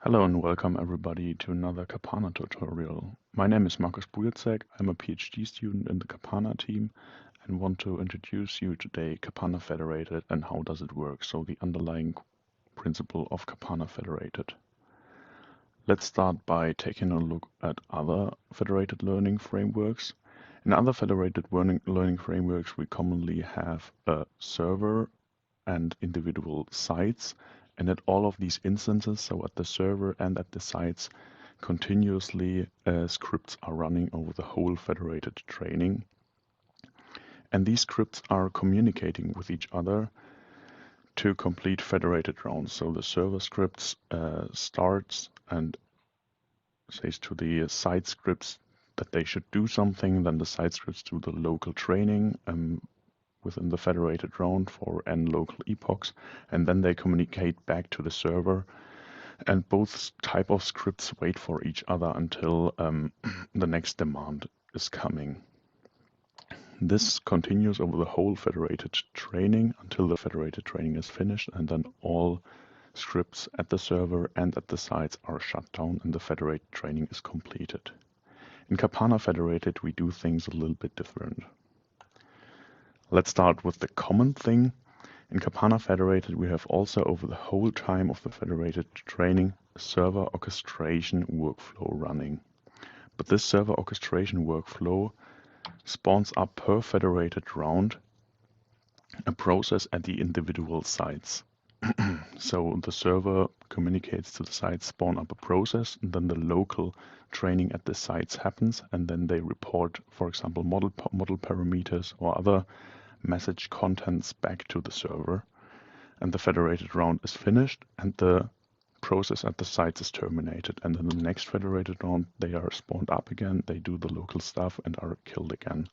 Hello and welcome everybody to another Kaapana tutorial. My name is Markus Bujacek. I'm a PhD student in the Kaapana team and want to introduce you today Kaapana Federated and how does it work, so the underlying principle of Kaapana Federated. Let's start by taking a look at other federated learning frameworks. In other federated learning frameworks, we commonly have a server and individual sites, and at all of these instances, so at the server and at the sites, continuously scripts are running over the whole federated training. And these scripts are communicating with each other to complete federated rounds. So the server scripts starts and says to the site scripts that they should do something, then the site scripts do the local training within the federated round for n local epochs, and then they communicate back to the server, and both type of scripts wait for each other until the next demand is coming. This continues over the whole federated training until the federated training is finished, and then all scripts at the server and at the sites are shut down and the federated training is completed. In Kaapana Federated, we do things a little bit different. Let's start with the common thing. In Kaapana Federated, we have also over the whole time of the federated training a server orchestration workflow running. But this server orchestration workflow spawns up per federated round a process at the individual sites. So the server communicates to the sites, spawn up a process, and then the local training at the sites happens, and then they report, for example, model parameters or other message contents back to the server, and the federated round is finished and the process at the sites is terminated, and in the next federated round they are spawned up again, they do the local stuff and are killed again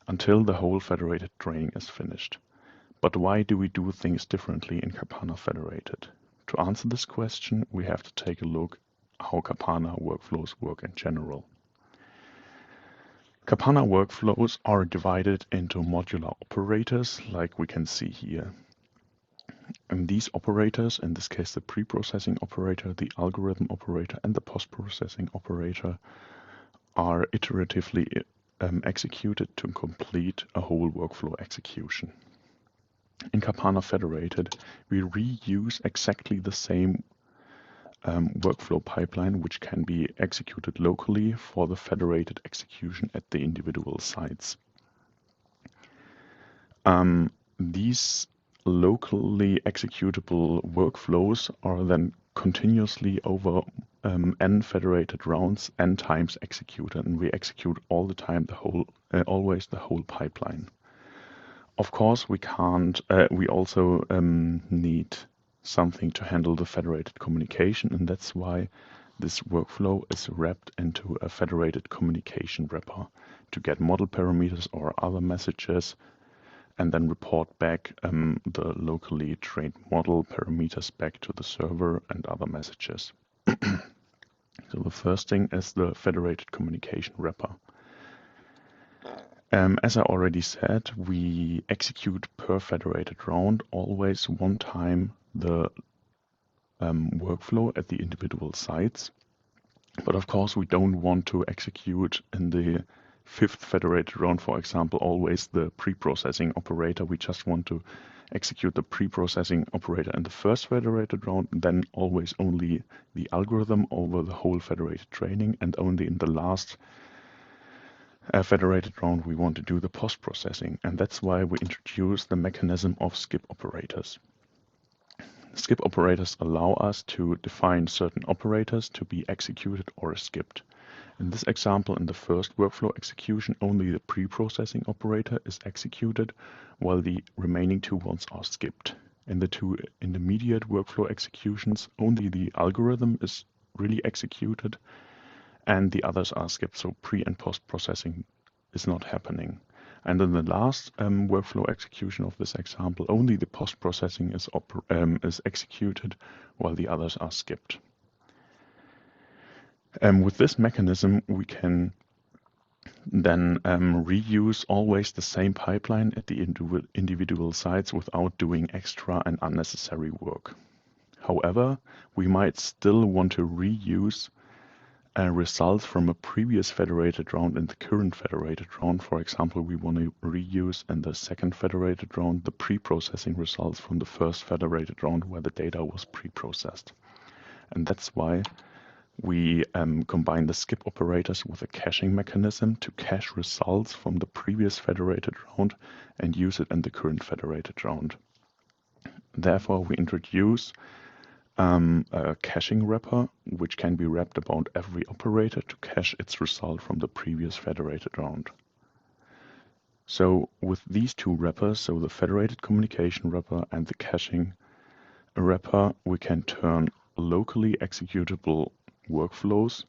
until the whole federated training is finished. But why do we do things differently in Kaapana Federated? To answer this question, we have to take a look how Kaapana workflows work in general. Kaapana workflows are divided into modular operators, like we can see here. And these operators, in this case the pre-processing operator, the algorithm operator, and the post-processing operator, are iteratively executed to complete a whole workflow execution. In Kaapana Federated, we reuse exactly the same workflow pipeline, which can be executed locally for the federated execution at the individual sites. These locally executable workflows are then continuously over n federated rounds n times executed, and we execute all the time always the whole pipeline. Of course, we can't. We also need something to handle the federated communication, and that's why this workflow is wrapped into a federated communication wrapper to get model parameters or other messages and then report back the locally trained model parameters back to the server and other messages. So the first thing is the federated communication wrapper. As I already said, we execute per federated round always one time the workflow at the individual sites. But of course, we don't want to execute in the fifth federated round, for example, always the pre-processing operator. We just want to execute the pre-processing operator in the first federated round, then always only the algorithm over the whole federated training, and only in the last federated round we want to do the post-processing. And that's why we introduce the mechanism of skip operators. Skip operators allow us to define certain operators to be executed or skipped. In this example, in the first workflow execution, only the pre-processing operator is executed, while the remaining two ones are skipped. In the two intermediate workflow executions, only the algorithm is really executed, and the others are skipped, so pre- and post-processing is not happening. And in the last workflow execution of this example, only the post-processing is executed, while the others are skipped. With this mechanism, we can then reuse always the same pipeline at the individual sites without doing extra and unnecessary work. However, we might still want to reuse results from a previous federated round in the current federated round. For example, we want to reuse in the second federated round the pre-processing results from the first federated round where the data was pre-processed. And that's why we combine the skip operators with a caching mechanism to cache results from the previous federated round and use it in the current federated round. Therefore, we introduce a caching wrapper, which can be wrapped about every operator to cache its result from the previous federated round. So with these two wrappers, so the federated communication wrapper and the caching wrapper, we can turn locally executable workflows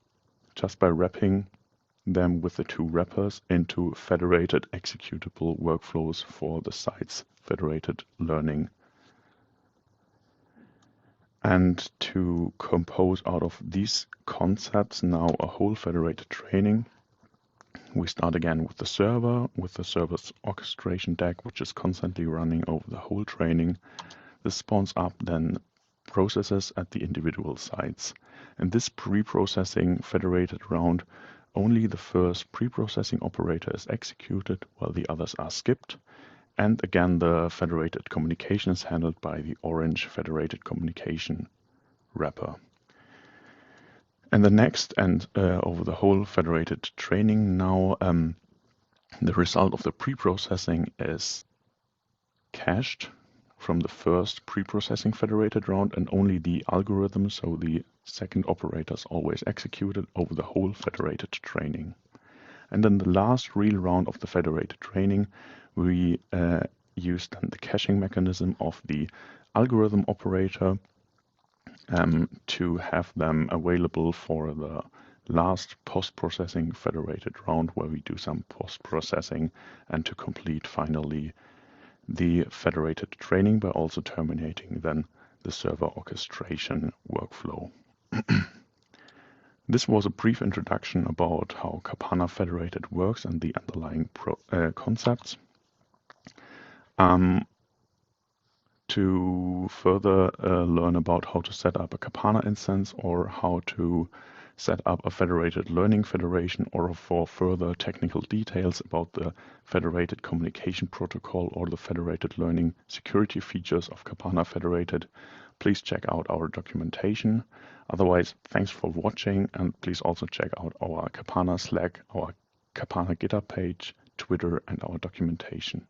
just by wrapping them with the two wrappers into federated executable workflows for the site's federated learning. And to compose out of these concepts now a whole federated training, we start again with the server's orchestration deck, which is constantly running over the whole training. This spawns up then processes at the individual sites. In this pre-processing federated round, only the first pre-processing operator is executed while the others are skipped. And again, the federated communication is handled by the orange federated communication wrapper. And the next, and over the whole federated training now, the result of the pre-processing is cached from the first pre-processing federated round, and only the algorithm, so the second operator, is always executed over the whole federated training. And then the last real round of the federated training, we used then the caching mechanism of the algorithm operator to have them available for the last post-processing federated round, where we do some post-processing and to complete finally the federated training by also terminating then the server orchestration workflow. This was a brief introduction about how Kaapana Federated works and the underlying concepts. To further learn about how to set up a Kaapana instance or how to set up a federated learning federation, or for further technical details about the federated communication protocol or the federated learning security features of Kaapana Federated, please check out our documentation. Otherwise, thanks for watching, and please also check out our Kaapana Slack, our Kaapana GitHub page, Twitter, and our documentation.